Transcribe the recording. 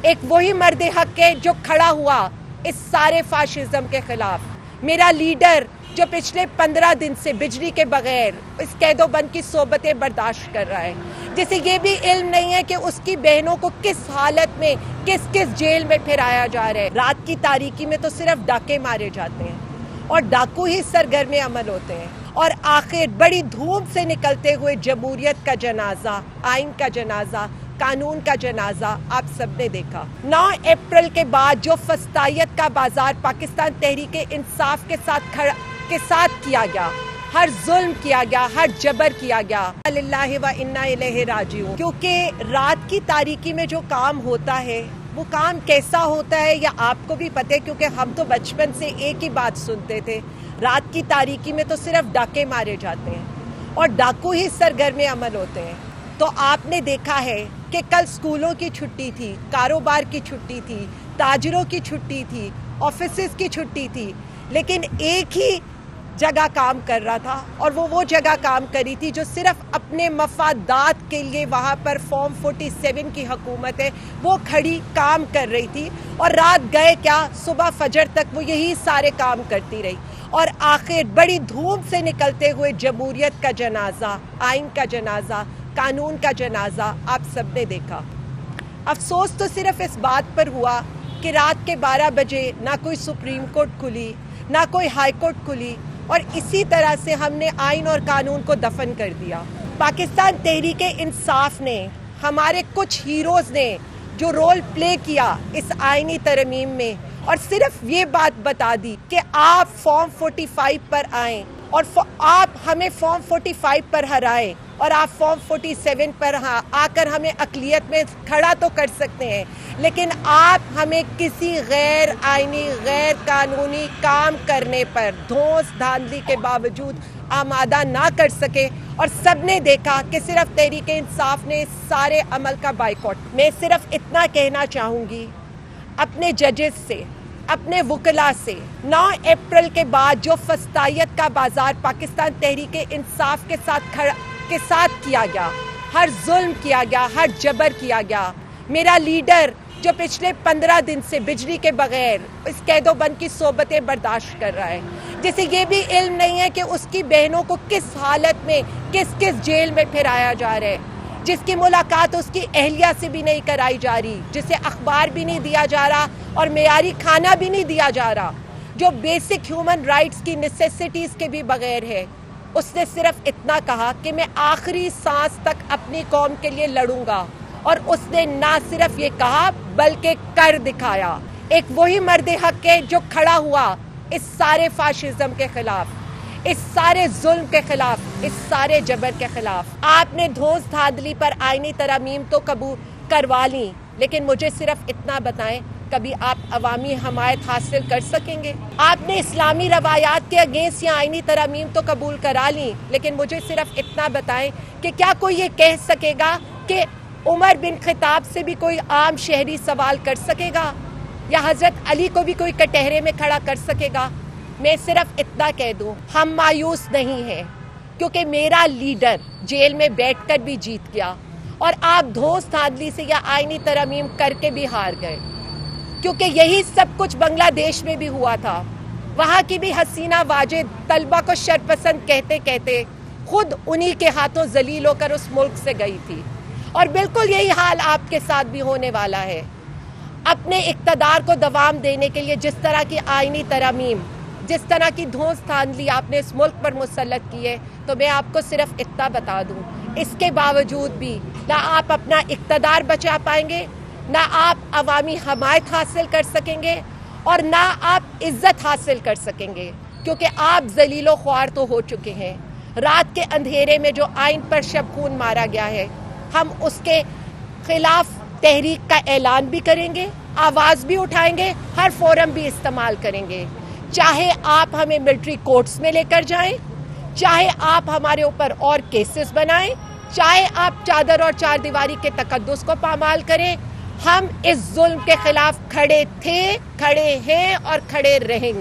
ایک وہی مرد حق ہے جو کھڑا ہوا اس سارے فاشزم کے خلاف، میرا لیڈر جو پچھلے 15 دن سے بجلی کے بغیر اس قید و بند کی صحبتیں برداشت کر رہا ہے، جسے یہ بھی علم نہیں ہے کہ اس کی بہنوں کو کس حالت میں کس جیل میں پھرایا جا رہا ہے۔ رات کی تاریکی میں تو صرف ڈاکے مارے جاتے ہیں اور ڈاکو ہی سرگرم عمل ہوتے ہیں، اور آخر بڑی دھوم سے نکلتے ہوئے جمہوریت کا جنازہ، آئین کا جنازہ، قانون کا جنازہ آپ سب نے دیکھا۔ 9 اپریل کے بعد جو فسطائیت کا بازار پاکستان تحریک انصاف کے ساتھ کیا گیا، ہر ظلم کیا گیا، ہر جبر کیا گیا، للہ و انا الیہ راجعون، کیونکہ رات کی تاریکی میں جو کام ہوتا ہے وہ کام کیسا ہوتا ہے یا آپ کو بھی پتہ ہے، کیونکہ ہم تو بچپن سے ایک ہی بات سنتے تھے، رات کی تاریکی میں تو صرف ڈاکے مارے جاتے ہیں اور ڈاکو ہی سرگرم عمل ہوتے ہیں۔ تو آپ نے دیکھا ہے کہ کل سکولوں کی چھٹی تھی، کاروبار کی چھٹی تھی، تاجروں کی چھٹی تھی، آفیسز کی چھٹی تھی، لیکن ایک ہی جگہ کام کر رہا تھا، اور وہ جگہ کام کری تھی جو صرف اپنے مفادات کے لیے وہاں پر فارم 47 کی حکومت ہے وہ کھڑی کام کر رہی تھی، اور رات گئے کیا صبح فجر تک وہ یہی سارے کام کرتی رہی، اور آخر بڑی دھوم سے نکلتے ہوئے جمہوریت کا جنازہ، آئین کا جنازہ، قانون کا جنازہ آپ سب نے دیکھا۔ افسوس تو صرف اس بات پر ہوا کہ رات کے 12 بجے نہ کوئی سپریم کورٹ کھلی، نہ کوئی ہائی کورٹ کھلی، اور اسی طرح سے ہم نے آئین اور قانون کو دفن کر دیا۔ پاکستان تحریک انصاف نے، ہمارے کچھ ہیروز نے جو رول پلے کیا اس آئینی ترمیم میں، اور صرف یہ بات بتا دی کہ آپ فارم 45 پر آئیں اور آپ ہمیں فارم 45 پر ہرائیں، اور آپ فارم 47 پر آ کر ہمیں اقلیت میں کھڑا تو کر سکتے ہیں، لیکن آپ ہمیں کسی غیر آئینی، غیر قانونی کام کرنے پر دھوس دھاندلی کے باوجود آمادہ نہ کر سکے، اور سب نے دیکھا کہ صرف تحریک انصاف نے اس سارے عمل کا بائیکاٹ۔ میں صرف اتنا کہنا چاہوں گی اپنے ججز سے، اپنے وکلاء سے، 9 اپریل کے بعد جو فسطائیت کا بازار پاکستان تحریک انصاف کے ساتھ کیا گیا، ہر ظلم کیا گیا، ہر جبر کیا گیا، میرا لیڈر جو پچھلے 15 دن سے بجلی کے بغیر اس قید و بند کی صحبتیں برداشت کر رہا ہے، جسے یہ بھی علم نہیں ہے کہ اس کی بہنوں کو کس حالت میں کس جیل میں پھرایا جا رہا ہے، جس کی ملاقات اس کی اہلیہ سے بھی نہیں کرائی جا رہی، جسے اخبار بھی نہیں دیا جا رہا اور معیاری کھانا بھی نہیں دیا جا رہا، جو بیسک ہیومن رائٹس کی نیسیسٹیز کے بھی بغیر ہے۔ اس نے صرف اتنا کہا کہ میں آخری سانس تک اپنی قوم کے لیے لڑوں گا، اور اس نے نہ صرف یہ کہا بلکہ کر دکھایا۔ ایک وہی مرد حق ہے جو کھڑا ہوا اس سارے فاشزم کے خلاف، اس سارے ظلم کے خلاف، اس سارے جبر کے خلاف۔ آپ نے دھوس دھاندلی پر آئینی ترامیم تو قبول کروا لی، لیکن مجھے صرف اتنا بتائیں کبھی آپ عوامی حمایت حاصل کر سکیں گے؟ آپ نے اسلامی روایات کے اگینسٹ یا آئینی ترامیم تو قبول کرا لی، لیکن مجھے صرف اتنا بتائیں کہ کیا کوئی یہ کہہ سکے گا کہ عمر بن خطاب سے بھی کوئی عام شہری سوال کر سکے گا، یا حضرت علی کو بھی کوئی کٹہرے میں کھڑا کر سکے گا؟ میں صرف اتنا کہہ دوں، ہم مایوس نہیں ہیں، کیونکہ میرا لیڈر جیل میں بیٹھ کر بھی جیت گیا، اور آپ دھوس دھاندلی سے یا آئینی ترامیم کر کے بھی ہار گئے، کیونکہ یہی سب کچھ بنگلہ دیش میں بھی ہوا تھا۔ وہاں کی بھی حسینہ واجد طلبہ کو شرپسند کہتے کہتے خود انہی کے ہاتھوں ذلیل ہو کر اس ملک سے گئی تھی، اور بالکل یہی حال آپ کے ساتھ بھی ہونے والا ہے۔ اپنے اقتدار کو دوام دینے کے لیے جس طرح کی آئینی ترامیم، جس طرح کی دھوس دھاندلی آپ نے اس ملک پر مسلط کی ہے، تو میں آپ کو صرف اتنا بتا دوں، اس کے باوجود بھی نہ آپ اپنا اقتدار بچا پائیں گے، نہ آپ عوامی حمایت حاصل کر سکیں گے، اور نہ آپ عزت حاصل کر سکیں گے، کیونکہ آپ ذلیل و خوار تو ہو چکے ہیں۔ رات کے اندھیرے میں جو آئین پر شب خون مارا گیا ہے، ہم اس کے خلاف تحریک کا اعلان بھی کریں گے، آواز بھی اٹھائیں گے، ہر فورم بھی استعمال کریں گے، چاہے آپ ہمیں ملٹری کورٹس میں لے کر جائیں، چاہے آپ ہمارے اوپر اور کیسز بنائیں، چاہے آپ چادر اور چار دیواری کے تقدس کو پامال کریں، ہم اس ظلم کے خلاف کھڑے تھے، کھڑے ہیں اور کھڑے رہیں گے۔